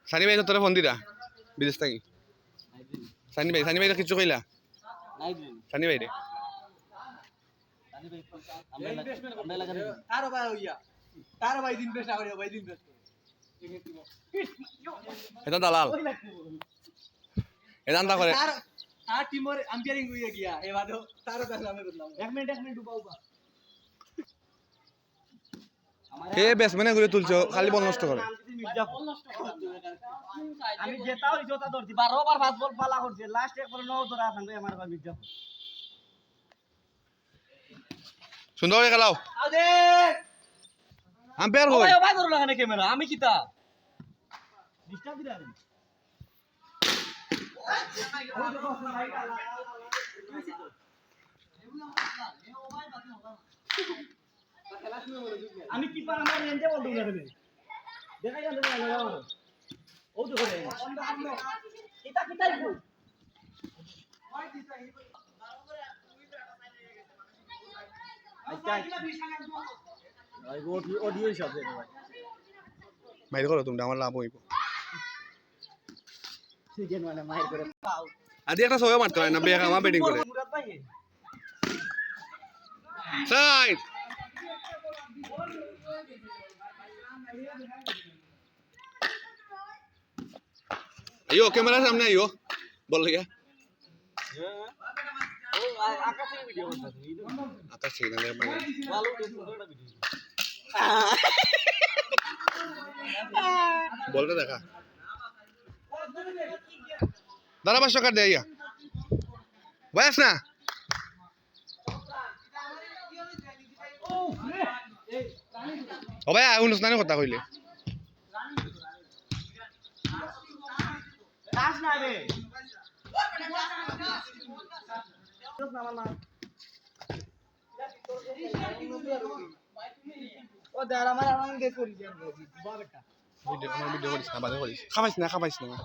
সানি ভাই তোরা ফোন দিরা বিদেশ থাকি সানি ভাই কিছু কইলা সানি ভাই রে এটা দালাল এটা আন্দা করে তার টিমের আম্পায়ারিং হইয়া গিয়া এবারে তারও কাছে আমি বললাম 1 মিনিট ডুবাউবা হে ব্যাটসম্যানে ঘুরে তুলছো খালি বল নষ্ট করে আমি জেতাও জোতা ধরছি 12 ওভার 5 বল পালা করছে লাস্ট এক বল 9 ধরে আছেন ভাই আমার ভাই মির্জাপুর সুন্দর করে খেলাও আদে আম্পায়ার কই ওই ভাই ধরো লাগানে ক্যামেরা আমি কিতা ডিস্টার্ব দিরা আমি কি পার আমার রেঞ্জে বল দৌড়া দেবে দেখাই যাবে না ও তো করে এটা কি তাই বল আচ্ছা ভাই অডিও সব দে ভাই মাইর করো তুমি আমার লাভ হইব সিজন মানে মাইর করে পাও আদি একটা ছয় মারতে হয় না বেকা মা ব্যাটিং করে মুরাদ ভাই সাইড আইও ক্যামেরার সামনে আইও বল লিয়া ও আকাশ থেকে ভিডিও করতেছ আকাশ থেকে না মানে ভালো সুন্দরটা ভিডিও বলটা দেখা দাঁড়া 500 টাকা দে আইয়া বয়স না ও ভাই অনুষ্ঠানে কথা কইলে কাজ না রে ও দাঁড়া আমার আমি দেখ করি ভিডিও করিস না বাদে করিস খাবাইস না